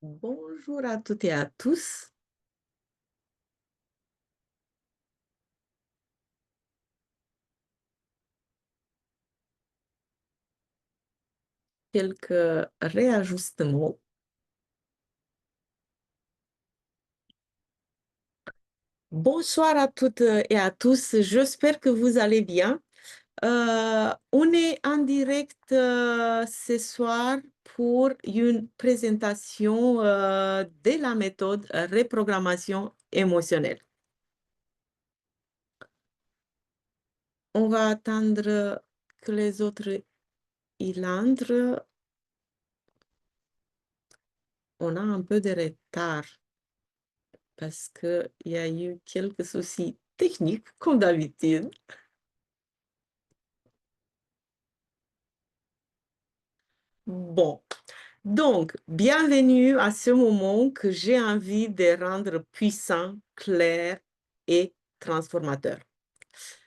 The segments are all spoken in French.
Bonjour à toutes et à tous. Quelques réajustements. Bonsoir à toutes et à tous. J'espère que vous allez bien. On est en direct ce soir pour une présentation de la méthode reprogrammation émotionnelle. On va attendre que les autres y entrent. On a un peu de retard parce qu'il y a eu quelques soucis techniques, comme d'habitude. Bon, donc, bienvenue à ce moment que j'ai envie de rendre puissant, clair et transformateur.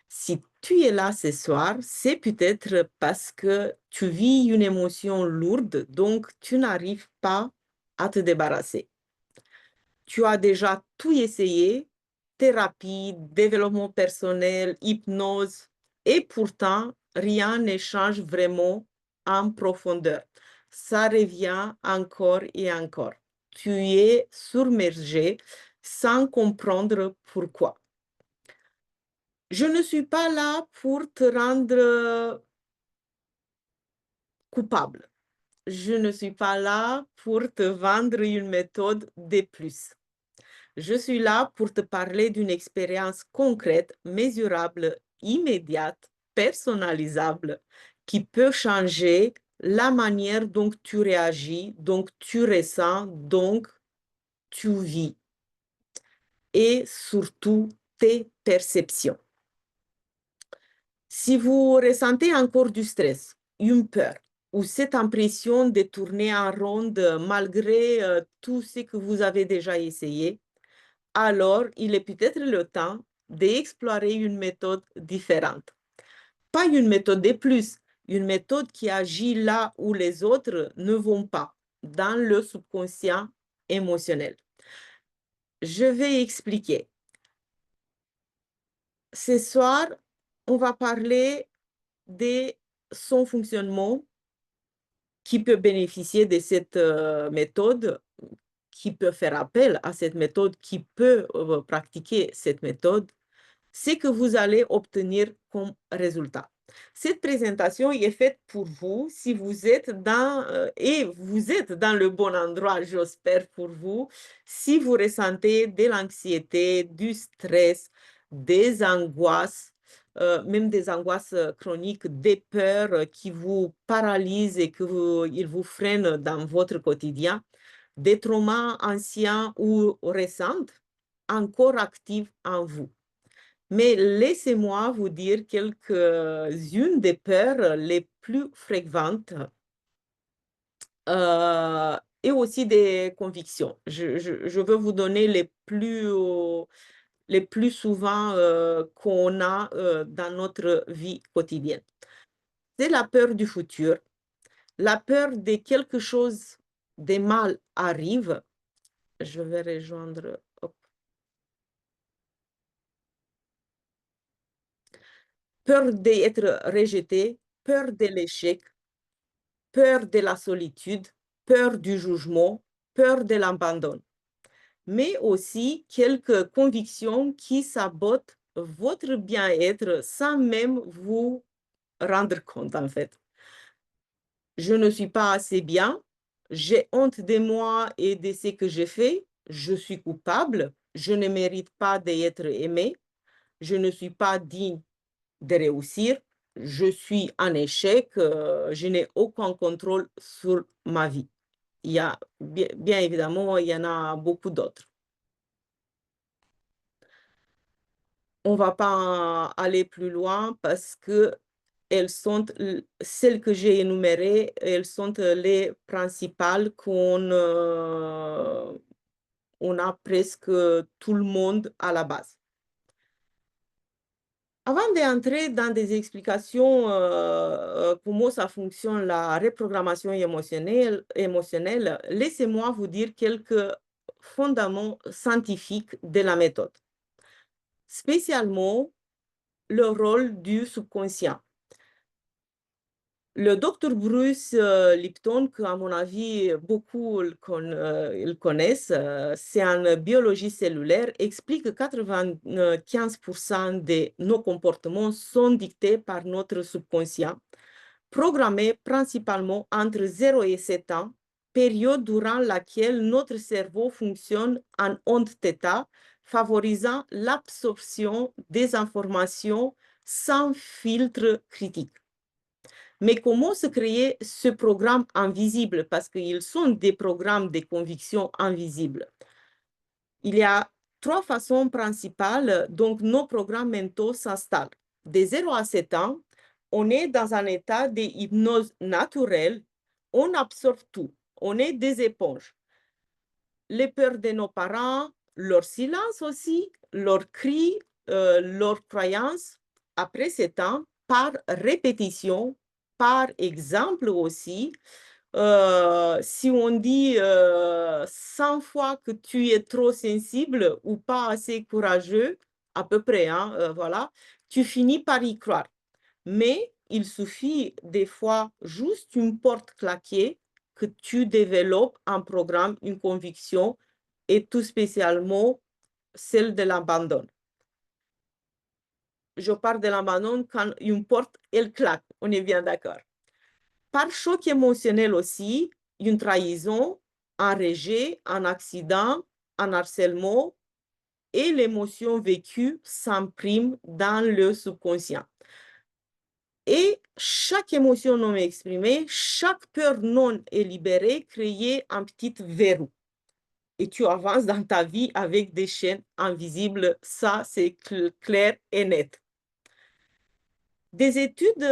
Si tu es là ce soir, c'est peut-être parce que tu vis une émotion lourde, donc tu n'arrives pas à te débarrasser. Tu as déjà tout essayé, thérapie, développement personnel, hypnose, et pourtant, rien ne change vraiment en profondeur. Ça revient encore et encore. Tu es submergé sans comprendre pourquoi. Je ne suis pas là pour te rendre coupable. Je ne suis pas là pour te vendre une méthode de plus. Je suis là pour te parler d'une expérience concrète, mesurable, immédiate, personnalisable, qui peut changer la manière dont tu réagis, dont tu ressens, donc tu vis, et surtout tes perceptions. Si vous ressentez encore du stress, une peur, ou cette impression de tourner en ronde malgré tout ce que vous avez déjà essayé, alors il est peut-être le temps d'explorer une méthode différente. Pas une méthode de plus, une méthode qui agit là où les autres ne vont pas, dans le subconscient émotionnel. Je vais expliquer. Ce soir, on va parler de son fonctionnement qui peut bénéficier de cette méthode, qui peut faire appel à cette méthode, qui peut pratiquer cette méthode, ce que vous allez obtenir comme résultat. Cette présentation est faite pour vous si vous êtes et vous êtes dans le bon endroit, j'espère pour vous, si vous ressentez de l'anxiété, du stress, des angoisses, même des angoisses chroniques, des peurs qui vous paralysent et ils vous freinent dans votre quotidien, des traumas anciens ou récents encore actifs en vous. Mais laissez-moi vous dire quelques-unes des peurs les plus fréquentes et aussi des convictions. Je veux vous donner les plus souvent qu'on a dans notre vie quotidienne. C'est la peur du futur, la peur de quelque chose de mal arrive. Je vais rejoindre. Hop. Peur d'être rejeté, peur de l'échec, peur de la solitude, peur du jugement, peur de l'abandon, mais aussi quelques convictions qui sabotent votre bien-être sans même vous rendre compte en fait. Je ne suis pas assez bien, j'ai honte de moi et de ce que j'ai fait, je suis coupable, je ne mérite pas d'être aimé, je ne suis pas digne de réussir, je suis en échec, je n'ai aucun contrôle sur ma vie. Il y a, bien évidemment, il y en a beaucoup d'autres. On ne va pas aller plus loin parce que celles que j'ai énumérées, elles sont les principales on a presque tout le monde à la base. Avant d'entrer dans des explications comment ça fonctionne la reprogrammation émotionnelle, laissez-moi vous dire quelques fondements scientifiques de la méthode, spécialement le rôle du subconscient. Le docteur Bruce Lipton, qu'à mon avis, beaucoup le connaissent, c'est un biologiste cellulaire, explique que 95% de nos comportements sont dictés par notre subconscient, programmé principalement entre 0 et 7 ans, période durant laquelle notre cerveau fonctionne en ondes θ, favorisant l'absorption des informations sans filtre critique. Mais comment se créer ce programme invisible? Parce qu'ils sont des programmes de conviction invisibles. Il y a trois façons principales dont nos programmes mentaux s'installent. De 0 à 7 ans, on est dans un état de hypnose naturelle. On absorbe tout. On est des éponges. Les peurs de nos parents, leur silence aussi, leurs cris, leurs croyances. Après 7 ans, par répétition, par exemple aussi, si on dit 100 fois que tu es trop sensible ou pas assez courageux, à peu près, hein, voilà, tu finis par y croire. Mais il suffit des fois juste une porte claquée que tu développes un programme, une conviction, et tout spécialement celle de l'abandon. Je parle de l'abandon quand une porte, elle claque, on est bien d'accord. Par choc émotionnel aussi, une trahison, un rejet, un accident, un harcèlement et l'émotion vécue s'imprime dans le subconscient. Et chaque émotion non exprimée, chaque peur non libérée crée un petit verrou. Et tu avances dans ta vie avec des chaînes invisibles. Ça, c'est clair et net. Des études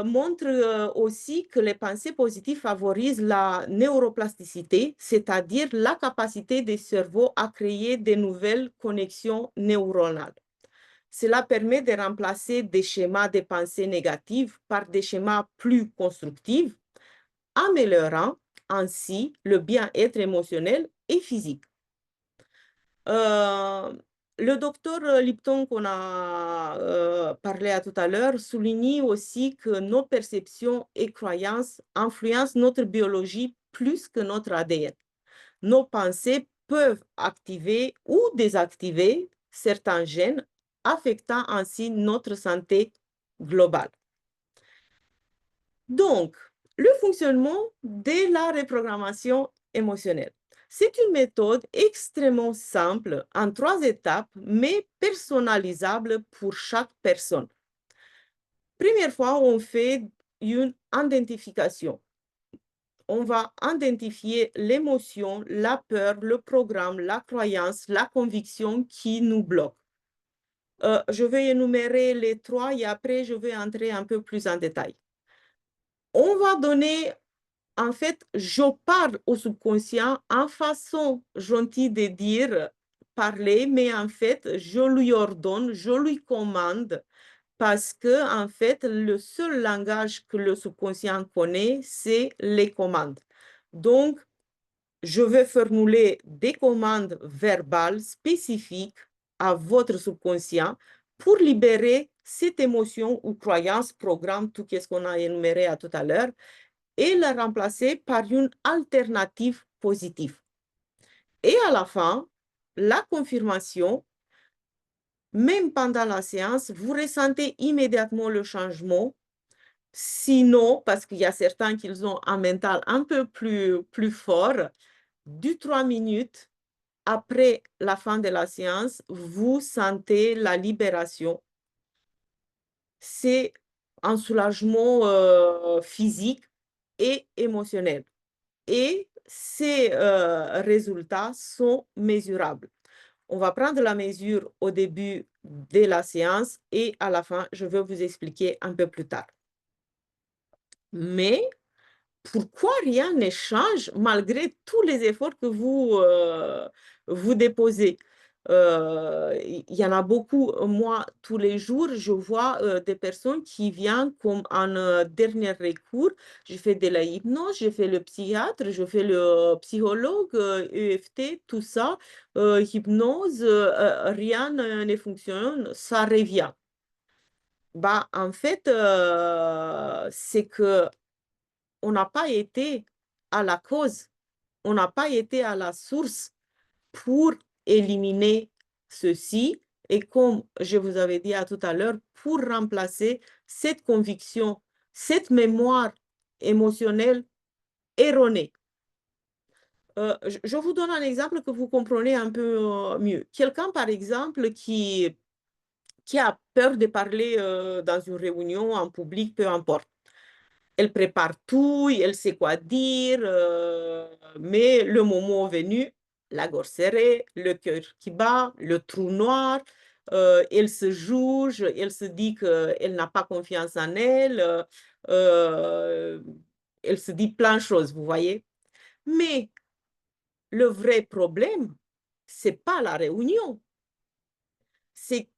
montrent aussi que les pensées positives favorisent la neuroplasticité, c'est-à-dire la capacité des cerveaux à créer de nouvelles connexions neuronales. Cela permet de remplacer des schémas de pensée négatives par des schémas plus constructifs, améliorant ainsi le bien-être émotionnel et physique. Euh, le docteur Lipton qu'on a parlé à tout à l'heure souligne aussi que nos perceptions et croyances influencent notre biologie plus que notre ADN. Nos pensées peuvent activer ou désactiver certains gènes, affectant ainsi notre santé globale. Donc, le fonctionnement de la reprogrammation émotionnelle. C'est une méthode extrêmement simple en 3 étapes, mais personnalisable pour chaque personne. Première fois, on fait une identification. On va identifier l'émotion, la peur, le programme, la croyance, la conviction qui nous bloque. Je vais énumérer les 3 et après, je vais entrer un peu plus en détail. On va donner, en fait, je parle au subconscient en façon gentille de dire parler, mais en fait, je lui ordonne, je lui commande parce que, en fait, le seul langage que le subconscient connaît, c'est les commandes. Donc, je vais formuler des commandes verbales spécifiques à votre subconscient pour libérer cette émotion ou croyance, programme, tout ce qu'on a énuméré à tout à l'heure, et la remplacer par une alternative positive. Et à la fin, la confirmation, même pendant la séance, vous ressentez immédiatement le changement. Sinon, parce qu'il y a certains qui ont un mental un peu plus fort, du 3 minutes après la fin de la séance, vous sentez la libération. C'est un soulagement physique et émotionnel. Et ces résultats sont mesurables. On va prendre la mesure au début de la séance et à la fin, je vais vous expliquer un peu plus tard. Mais pourquoi rien ne change malgré tous les efforts que vous déposez? Il y en a beaucoup. Moi, tous les jours, je vois des personnes qui viennent comme en dernier recours. Je fais de la hypnose, je fais le psychiatre, je fais le psychologue, EFT, tout ça, hypnose, rien ne fonctionne, ça revient. Bah, en fait, c'est que on n'a pas été à la cause, on n'a pas été à la source pour éliminer ceci et comme je vous avais dit à tout à l'heure, pour remplacer cette conviction, cette mémoire émotionnelle erronée. Je vous donne un exemple que vous comprenez un peu mieux. Quelqu'un, par exemple, qui a peur de parler dans une réunion en public, peu importe. Elle prépare tout, elle sait quoi dire, mais le moment venu, la gorge serrée, le cœur qui bat, le trou noir, elle se juge, elle se dit qu'elle n'a pas confiance en elle, euh, elle se dit plein de choses, vous voyez. Mais le vrai problème, c'est pas la réunion, c'est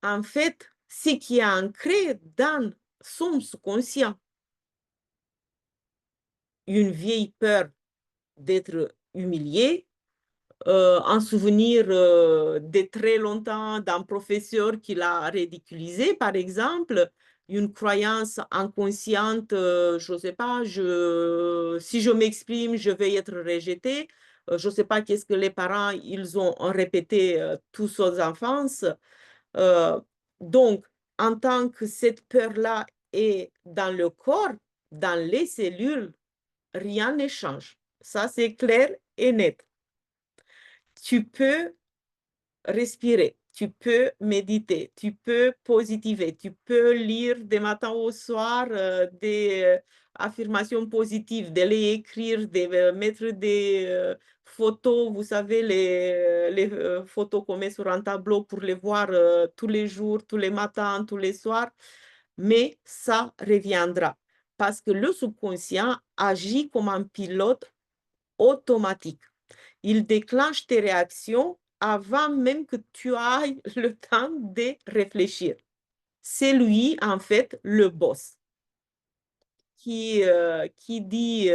en fait ce qui est ancré dans son subconscient. Une vieille peur d'être humilié, un souvenir de très longtemps d'un professeur qui l'a ridiculisé, par exemple, une croyance inconsciente, je ne sais pas, si je m'exprime, je vais être rejeté. Je ne sais pas qu'est-ce que les parents, ils ont répété tous aux enfants. Euh, donc, en tant que cette peur-là est dans le corps, dans les cellules, rien ne change. Ça, c'est clair et net. Tu peux respirer, tu peux méditer, tu peux positiver, tu peux lire des matins au soir des affirmations positives, de les écrire, de mettre des photos, vous savez, les photos qu'on met sur un tableau pour les voir tous les jours, tous les matins, tous les soirs, mais ça reviendra parce que le subconscient agit comme un pilote automatique. Il déclenche tes réactions avant même que tu aies le temps de réfléchir. C'est lui, en fait, le boss qui dit,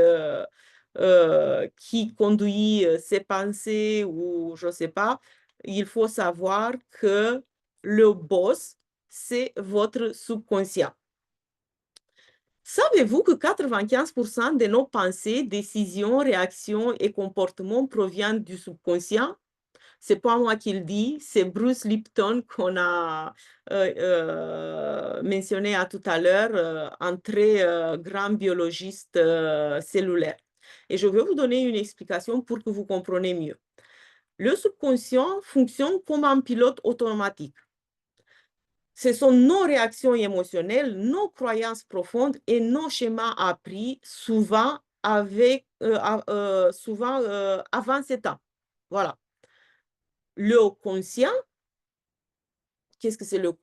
qui conduit ses pensées ou je ne sais pas. Il faut savoir que le boss, c'est votre subconscient. Savez-vous que 95% de nos pensées, décisions, réactions et comportements proviennent du subconscient? C'est pas moi qui le dis, c'est Bruce Lipton qu'on a mentionné à tout à l'heure, un très grand biologiste cellulaire. Et je vais vous donner une explication pour que vous compreniez mieux. Le subconscient fonctionne comme un pilote automatique. Ce sont nos réactions émotionnelles, nos croyances profondes et nos schémas appris, souvent, avant 7 ans. Voilà. Le conscient, qu'est-ce que c'est le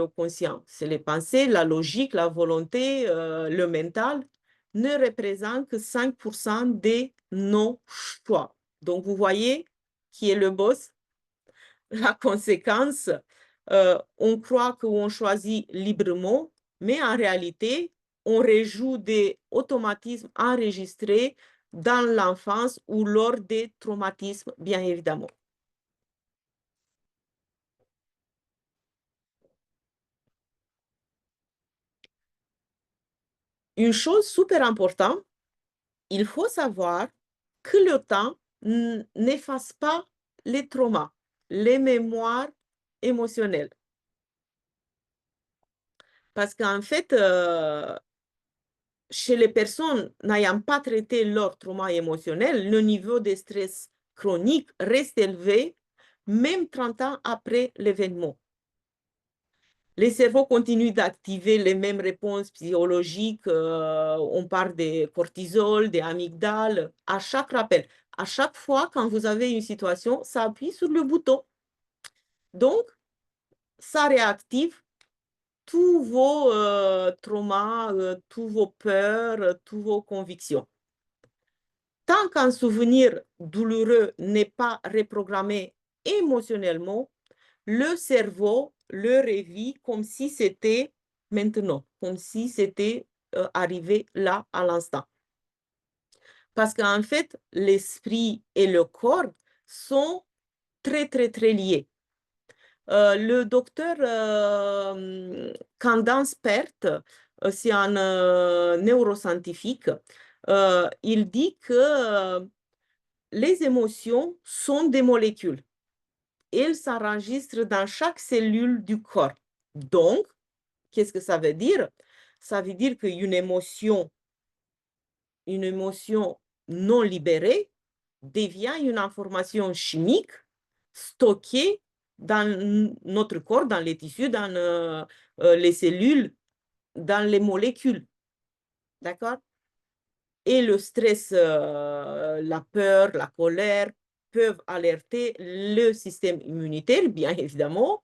conscient? C'est les pensées, la logique, la volonté, le mental, ne représente que 5% de nos choix. Donc, vous voyez qui est le boss? La conséquence, on croit qu'on choisit librement, mais en réalité, on rejoue des automatismes enregistrés dans l'enfance ou lors des traumatismes, bien évidemment. Une chose super importante, il faut savoir que le temps n'efface pas les traumas, les mémoires émotionnelles. Parce qu'en fait, chez les personnes n'ayant pas traité leur trauma émotionnel, le niveau de stress chronique reste élevé, même 30 ans après l'événement. Les cerveaux continuent d'activer les mêmes réponses psychologiques. On parle de cortisol, des amygdales, à chaque rappel. À chaque fois, quand vous avez une situation, ça appuie sur le bouton. Donc, ça réactive tous vos traumas, tous vos peurs, tous vos convictions. Tant qu'un souvenir douloureux n'est pas reprogrammé émotionnellement, le cerveau le revit comme si c'était maintenant, comme si c'était arrivé là à l'instant. Parce qu'en fait, l'esprit et le corps sont très, très, très liés. Le docteur Candace Pert, c'est un neuroscientifique, il dit que les émotions sont des molécules. Elles s'enregistrent dans chaque cellule du corps. Donc, qu'est-ce que ça veut dire? Ça veut dire qu'une une émotion non libérée devient une information chimique stockée dans notre corps, dans les tissus, dans les cellules, dans les molécules. D'accord? Et le stress, la peur, la colère peuvent alerter le système immunitaire, bien évidemment,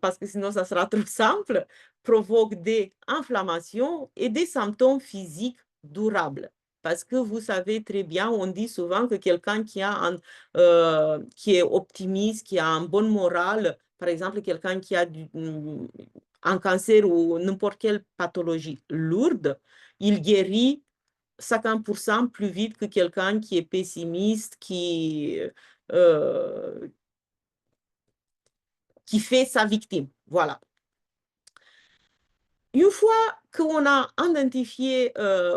parce que sinon ça sera trop simple, provoque des inflammations et des symptômes physiques durables. Parce que vous savez très bien, on dit souvent que quelqu'un qui est optimiste, qui a un bon moral, par exemple quelqu'un qui a un cancer ou n'importe quelle pathologie lourde, il guérit 50% plus vite que quelqu'un qui est pessimiste, euh, qui fait sa victime. Voilà. Une fois qu'on a identifié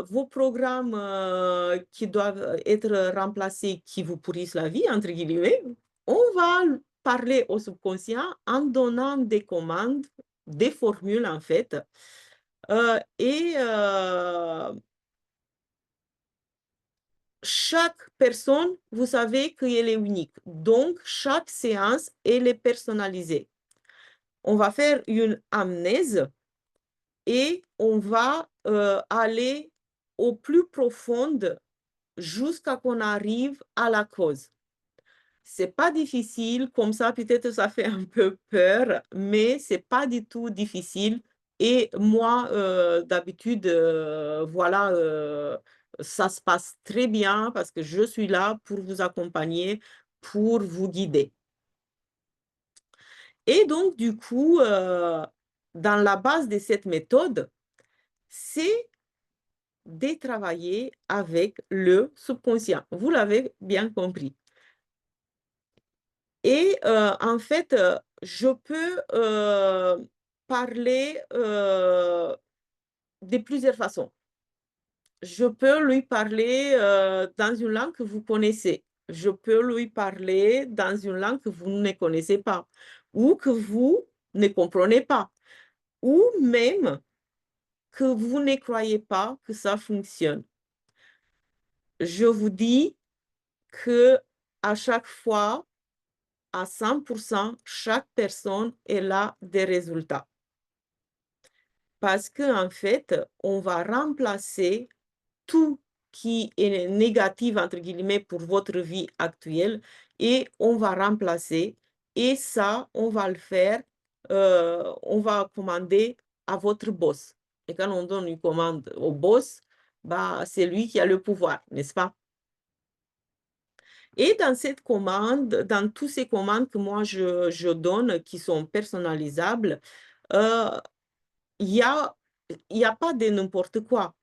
vos programmes qui doivent être remplacés, qui vous pourrissent la vie, entre guillemets, on va parler au subconscient en donnant des commandes, des formules en fait. Et chaque personne, vous savez qu'elle est unique. Donc, chaque séance, elle est personnalisée. On va faire une amnèse et on va aller au plus profond jusqu'à qu'on arrive à la cause. C'est pas difficile, comme ça peut-être ça fait un peu peur, mais c'est pas du tout difficile. Et moi, d'habitude, voilà, ça se passe très bien parce que je suis là pour vous accompagner, pour vous guider. Et donc, du coup, dans la base de cette méthode, c'est de travailler avec le subconscient. Vous l'avez bien compris. Et en fait, je peux parler de plusieurs façons. Je peux lui parler dans une langue que vous connaissez. Je peux lui parler dans une langue que vous ne connaissez pas ou que vous ne comprenez pas ou même que vous ne croyez pas que ça fonctionne. Je vous dis que à chaque fois, à 100%, chaque personne elle a des résultats. Parce qu'en fait, on va remplacer tout qui est négatif, entre guillemets, pour votre vie actuelle et on va remplacer. Et ça, on va le faire, on va commander à votre boss. Et quand on donne une commande au boss, bah, c'est lui qui a le pouvoir, n'est-ce pas? Et dans cette commande, dans toutes ces commandes que moi je donne, qui sont personnalisables, euh, il y a, il y a pas de n'importe quoi.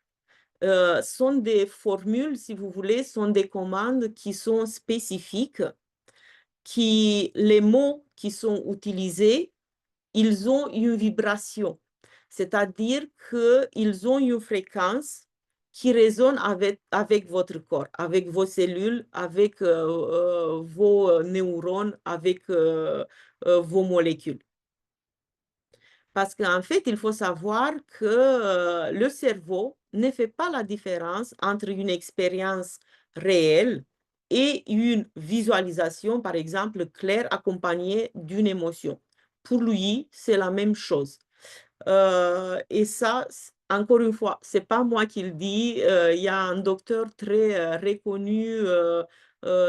Sont des formules, si vous voulez, sont des commandes qui sont spécifiques, qui les mots qui sont utilisés, ils ont une vibration. C'est-à-dire qu'ils ont une fréquence qui résonne avec votre corps, avec vos cellules, avec vos neurones, avec vos molécules. Parce qu'en fait, il faut savoir que le cerveau ne fait pas la différence entre une expérience réelle et une visualisation, par exemple, claire accompagnée d'une émotion. Pour lui, c'est la même chose. Et ça, encore une fois, c'est pas moi qui le dis. Il y a un docteur très reconnu,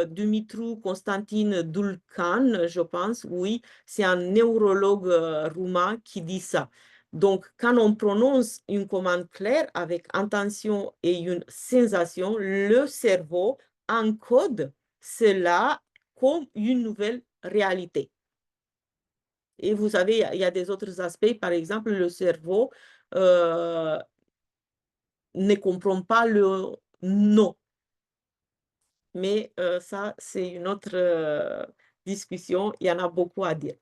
Dumitru Constantin Dulcan, je pense, oui, c'est un neurologue roumain qui dit ça. Donc, quand on prononce une commande claire avec intention et une sensation, le cerveau encode cela comme une nouvelle réalité. Et vous savez, il y a des autres aspects, par exemple, le cerveau ne comprend pas le non. Mais ça, c'est une autre discussion. Il y en a beaucoup à dire.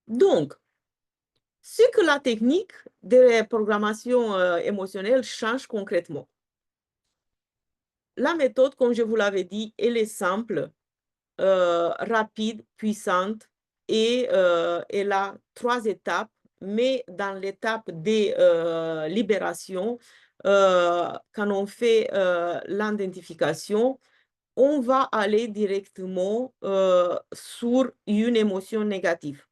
Donc, ce que la technique de programmation émotionnelle change concrètement. La méthode, comme je vous l'avais dit, elle est simple, rapide, puissante et elle a 3 étapes, mais dans l'étape des libérations, quand on fait l'identification, on va aller directement sur une émotion négative.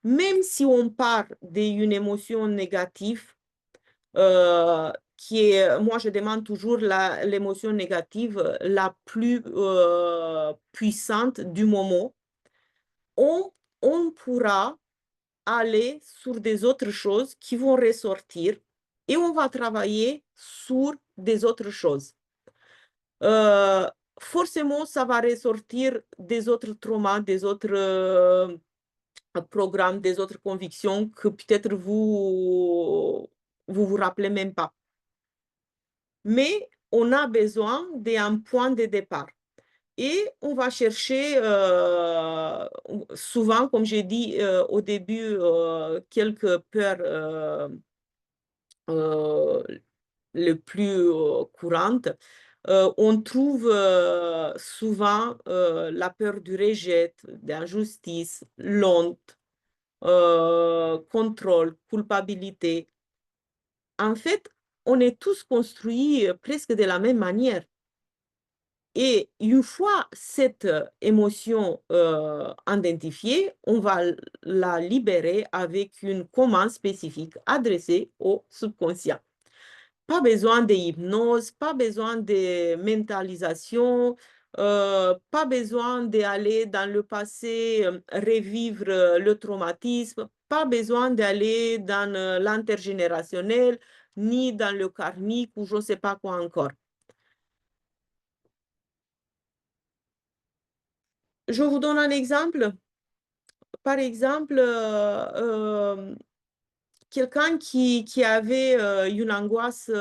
Même si on part d'une émotion négative, qui est, moi je demande toujours l'émotion négative la plus puissante du moment, on, on pourra aller sur des autres choses qui vont ressortir et on va travailler sur des autres choses. Forcément, ça va ressortir des autres traumas, des autres programmes, des autres convictions que peut-être vous rappelez même pas. Mais on a besoin d'un point de départ. Et on va chercher souvent, comme j'ai dit au début, quelques peurs les plus courantes. On trouve souvent la peur du rejet, d'injustice, l'honte, contrôle, culpabilité. En fait, on est tous construits presque de la même manière. Et une fois cette émotion identifiée, on va la libérer avec une commande spécifique adressée au subconscient. Pas besoin de hypnose, pas besoin de mentalisation, pas besoin d'aller dans le passé, revivre le traumatisme, pas besoin d'aller dans l'intergénérationnel, ni dans le karmique ou je ne sais pas quoi encore. Je vous donne un exemple. Par exemple, quelqu'un qui avait une angoisse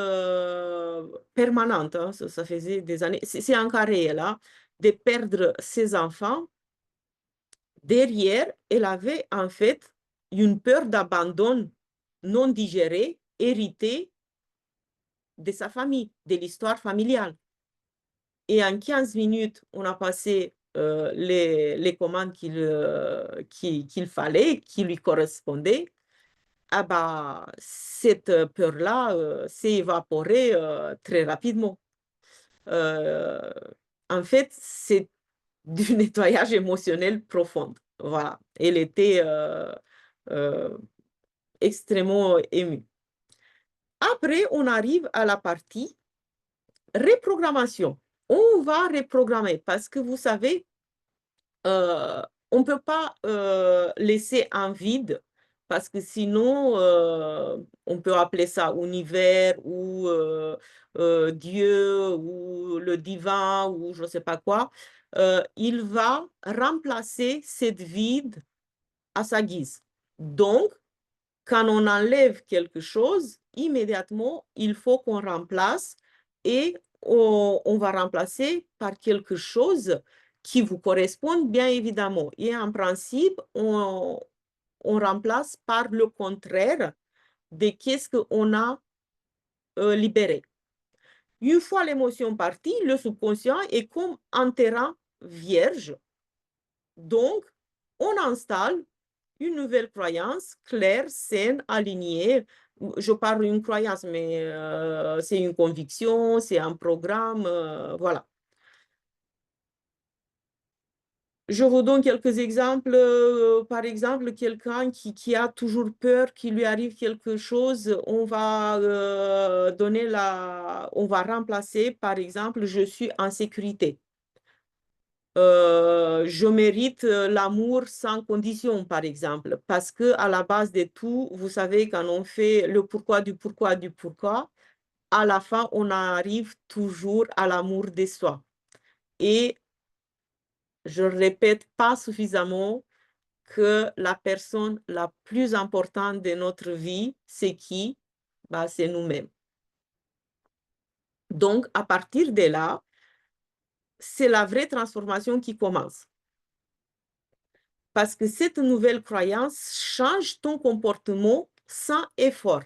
permanente, hein, ça faisait des années, c'est encore réel, hein, de perdre ses enfants. Derrière, elle avait en fait une peur d'abandon non digérée, héritée de sa famille, de l'histoire familiale. Et en 15 minutes, on a passé les commandes qu'il fallait, qui lui correspondaient. Ah bah, cette peur-là s'est évaporée très rapidement. Euh, En fait, c'est du nettoyage émotionnel profond. Voilà. Elle était euh, extrêmement émue. Après, on arrive à la partie reprogrammation. On va reprogrammer parce que vous savez, on ne peut pas laisser un vide parce que sinon, on peut appeler ça univers ou Dieu ou le divin ou je ne sais pas quoi. Il va remplacer cette vide à sa guise. Donc, quand on enlève quelque chose, immédiatement, il faut qu'on remplace et on va remplacer par quelque chose qui vous correspond bien évidemment. Et en principe, on remplace par le contraire de qu'est-ce qu'on a libéré. Une fois l'émotion partie, le subconscient est comme un terrain vierge. Donc, on installe une nouvelle croyance claire, saine, alignée. Je parle d'une croyance, mais c'est une conviction, c'est un programme, voilà. Je vous donne quelques exemples. Par exemple, quelqu'un qui a toujours peur qu'il lui arrive quelque chose, on va on va remplacer, par exemple, je suis en sécurité. Je mérite l'amour sans condition, par exemple, parce que à la base de tout, vous savez, quand on fait le pourquoi du pourquoi, à la fin, on arrive toujours à l'amour de soi. Et je ne répète pas suffisamment que la personne la plus importante de notre vie, c'est qui? Bah, c'est nous-mêmes. Donc, à partir de là, c'est la vraie transformation qui commence. Parce que cette nouvelle croyance change ton comportement sans effort.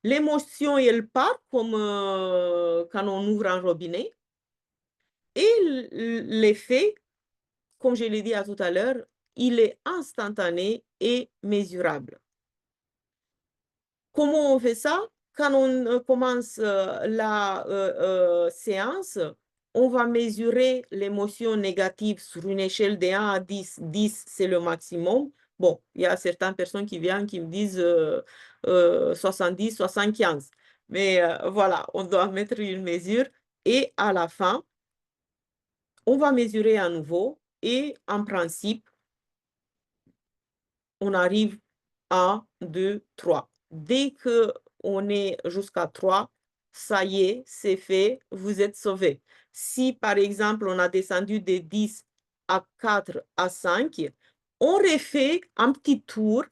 L'émotion, elle part comme quand on ouvre un robinet. Et l'effet, comme je l'ai dit tout à l'heure, il est instantané et mesurable. Comment on fait ça? Quand on commence la séance, on va mesurer l'émotion négative sur une échelle de 1 à 10. 10, c'est le maximum. Bon, il y a certaines personnes qui viennent qui me disent 70, 75. Mais voilà, on doit mettre une mesure. Et à la fin, on va mesurer à nouveau. Et en principe, on arrive à 2, 3. Dès qu'on est jusqu'à 3, ça y est, c'est fait, vous êtes sauvé. Si, par exemple, on a descendu de 10 à 4 à 5, on refait un petit tour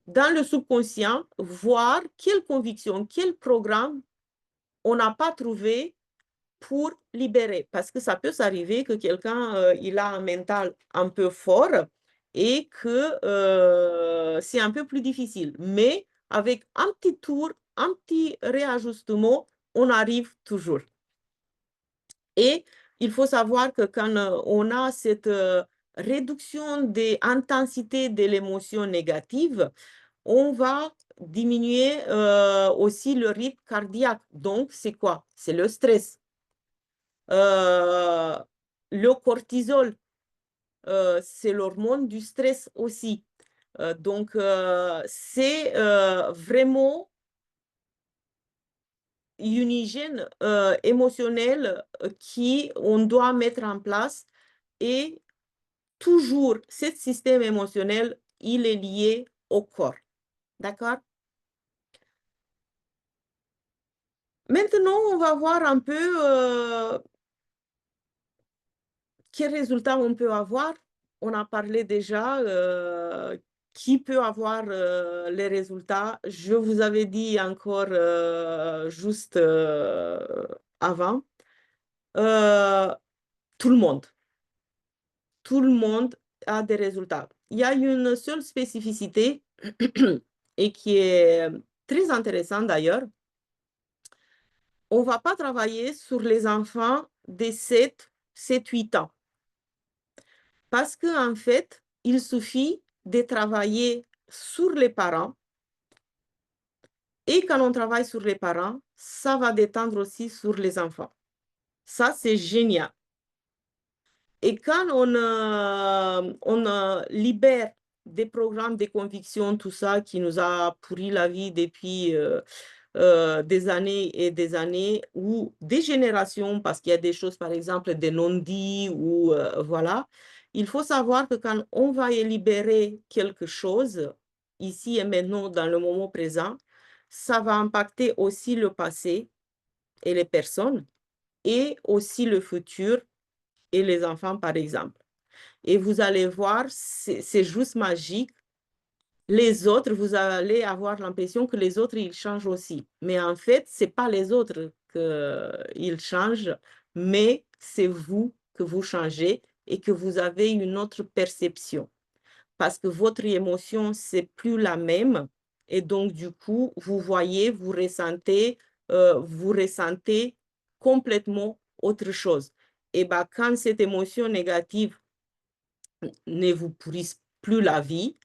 dans le subconscient, voir quelle conviction, quel programme on n'a pas trouvé pour libérer. Parce que ça peut s'arriver que quelqu'un, il a un mental un peu fort et que c'est un peu plus difficile. Mais avec un petit tour, un petit réajustement, on arrive toujours. Et il faut savoir que quand on a cette réduction de l'intensité de l'émotion négative, on va diminuer aussi le rythme cardiaque. Donc, c'est quoi? C'est le stress. Le cortisol, c'est l'hormone du stress aussi. Donc, c'est vraiment une hygiène émotionnelle qui on doit mettre en place et toujours, ce système émotionnel, il est lié au corps. D'accord? Maintenant, on va voir un peu quels résultats on peut avoir? On a parlé déjà, qui peut avoir les résultats? Je vous avais dit encore juste avant, euh, tout le monde. Tout le monde a des résultats. Il y a une seule spécificité et qui est très intéressante d'ailleurs. On ne va pas travailler sur les enfants de 7, 8 ans. Parce qu'en fait, il suffit de travailler sur les parents. Et quand on travaille sur les parents, ça va détendre aussi sur les enfants. Ça, c'est génial. Et quand on libère des programmes de conviction, tout ça qui nous a pourri la vie depuis des années et des années, ou des générations, parce qu'il y a des choses, par exemple, des non-dits, ou voilà. Il faut savoir que quand on va libérer quelque chose, ici et maintenant, dans le moment présent, ça va impacter aussi le passé et les personnes, et aussi le futur et les enfants, par exemple. Et vous allez voir, c'est juste magique. Les autres, vous allez avoir l'impression que les autres, ils changent aussi. Mais en fait, ce n'est pas les autres qu'ils changent, mais c'est vous que vous changez et que vous avez une autre perception. Parce que votre émotion, c'est plus la même. Et donc, du coup, vous voyez, vous ressentez complètement autre chose. Et ben, quand cette émotion négative ne vous pourrissent plus la vie,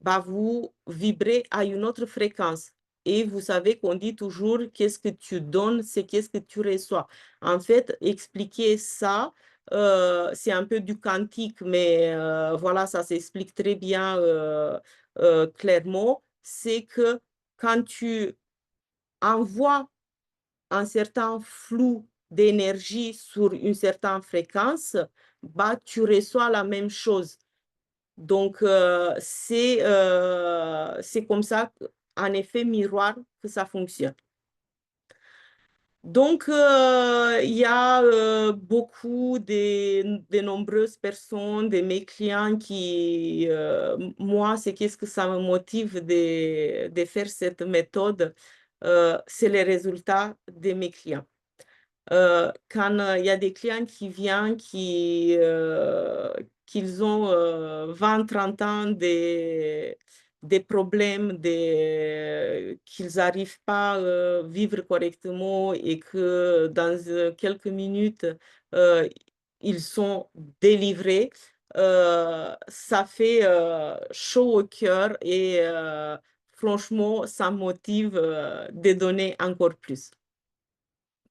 bah vous vibrez à une autre fréquence. Et vous savez qu'on dit toujours qu'est-ce que tu donnes, c'est qu'est-ce que tu reçois. En fait, expliquer ça, c'est un peu du quantique, mais voilà, ça s'explique très bien clairement. C'est que quand tu envoies un certain flux d'énergie sur une certaine fréquence, bah, tu reçois la même chose. Donc, c'est comme ça, en effet miroir, que ça fonctionne. Donc, il y a beaucoup de nombreuses personnes, de mes clients moi, c'est qu'est-ce que ça me motive de faire cette méthode, c'est les résultats de mes clients. Quand il y a des clients qui viennent, qu'ils ont 20-30 ans des problèmes, qu'ils n'arrivent pas à vivre correctement et que dans quelques minutes, euh, ils sont délivrés, ça fait chaud au cœur et franchement, ça motive de donner encore plus.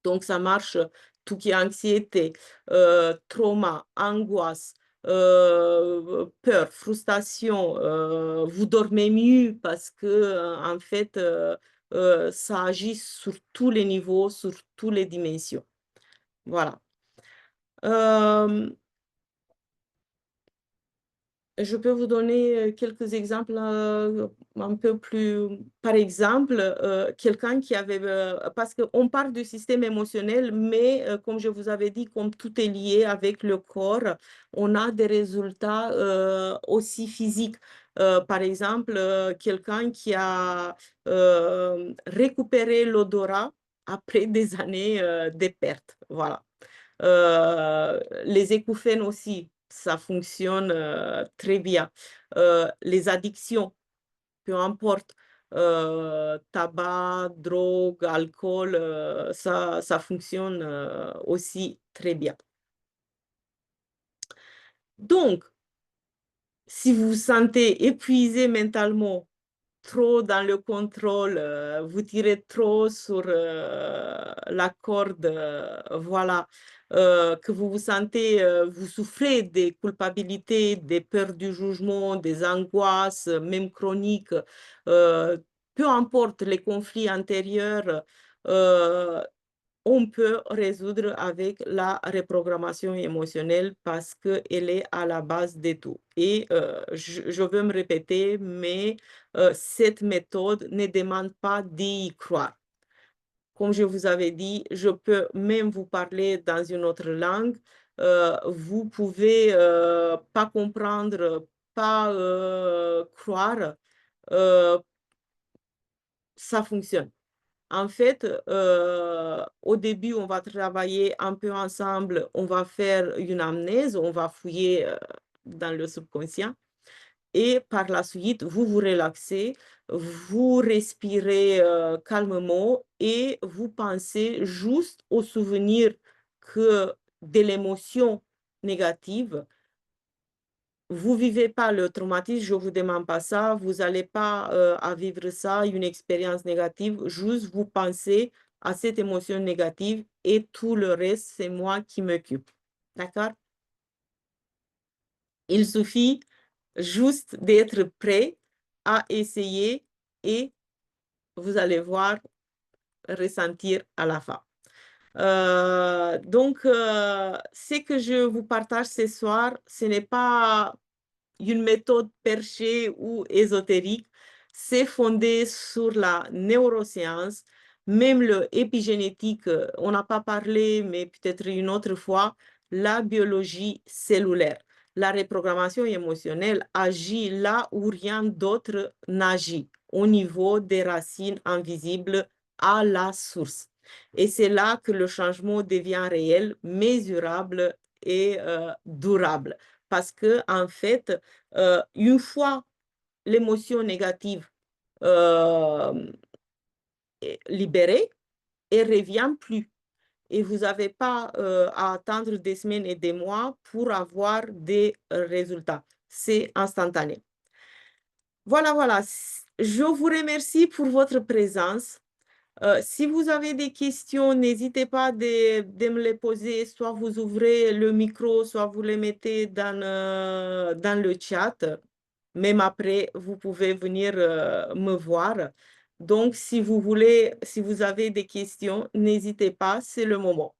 Donc, ça marche, tout qui est anxiété, trauma, angoisse, peur, frustration. Vous dormez mieux parce que, en fait, ça agit sur tous les niveaux, sur toutes les dimensions. Voilà. Euh, Je peux vous donner quelques exemples un peu plus. Par exemple, quelqu'un qui avait. Parce qu'on parle du système émotionnel, mais comme je vous avais dit, comme tout est lié avec le corps, on a des résultats aussi physiques. Par exemple, quelqu'un qui a récupéré l'odorat après des années de perte. Voilà. Les écouphènes aussi, ça fonctionne très bien. Les addictions, peu importe, tabac, drogue, alcool, ça fonctionne aussi très bien. Donc, si vous vous sentez épuisé mentalement, trop dans le contrôle, vous tirez trop sur la corde, voilà, que vous vous sentez, vous souffrez des culpabilités, des peurs du jugement, des angoisses, même chroniques, euh, peu importe les conflits intérieurs, euh, on peut résoudre avec la reprogrammation émotionnelle parce qu'elle est à la base de tout. Et je veux me répéter, mais cette méthode ne demande pas d'y croire. Comme je vous avais dit, je peux même vous parler dans une autre langue. Vous pouvez pas comprendre, pas croire. euh, Ça fonctionne. En fait, au début, on va travailler un peu ensemble, on va faire une amnèse, on va fouiller dans le subconscient et par la suite, vous vous relaxez, vous respirez calmement et vous pensez juste au souvenir que de l'émotion négative. Vous vivez pas le traumatisme, je vous demande pas ça, vous n'allez pas à vivre ça, une expérience négative, juste vous pensez à cette émotion négative et tout le reste, c'est moi qui m'occupe. D'accord? Il suffit juste d'être prêt à essayer et vous allez voir, ressentir à la fin. Donc, ce que je vous partage ce soir, ce n'est pas une méthode perchée ou ésotérique, c'est fondé sur la neuroscience, même le épigénétique, on n'a pas parlé, mais peut-être une autre fois, la biologie cellulaire. La reprogrammation émotionnelle agit là où rien d'autre n'agit, au niveau des racines invisibles à la source. Et c'est là que le changement devient réel, mesurable et durable. Parce que, en fait, une fois l'émotion négative euh, est libérée, elle ne revient plus. Et vous n'avez pas à attendre des semaines et des mois pour avoir des résultats. C'est instantané. Voilà, voilà. Je vous remercie pour votre présence. Si vous avez des questions, n'hésitez pas de me les poser. Soit vous ouvrez le micro, soit vous les mettez dans le chat. Même après, vous pouvez venir me voir. Donc, si vous voulez, si vous avez des questions, n'hésitez pas, c'est le moment.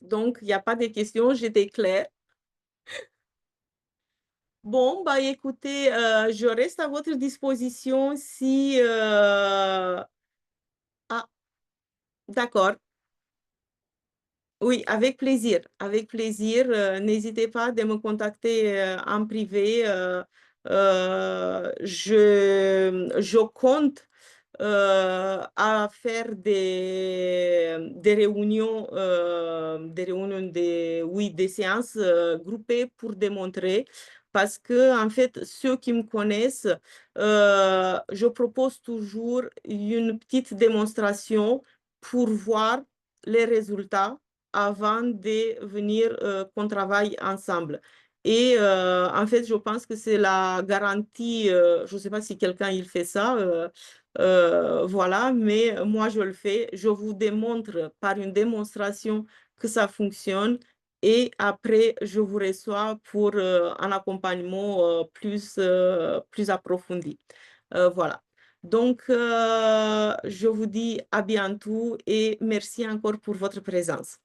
Donc, il n'y a pas de questions, j'étais claire. Bon, bah écoutez, je reste à votre disposition si... Ah, d'accord. Oui, avec plaisir, avec plaisir. N'hésitez pas de me contacter en privé. Je compte à faire des réunions oui, des séances groupées pour démontrer. Parce que, en fait, ceux qui me connaissent, je propose toujours une petite démonstration pour voir les résultats avant de venir qu'on travaille ensemble. Et en fait, je pense que c'est la garantie, je ne sais pas si quelqu'un il fait ça, voilà, mais moi je le fais. Je vous démontre par une démonstration que ça fonctionne et après je vous reçois pour un accompagnement plus approfondi. Voilà. Donc, je vous dis à bientôt et merci encore pour votre présence.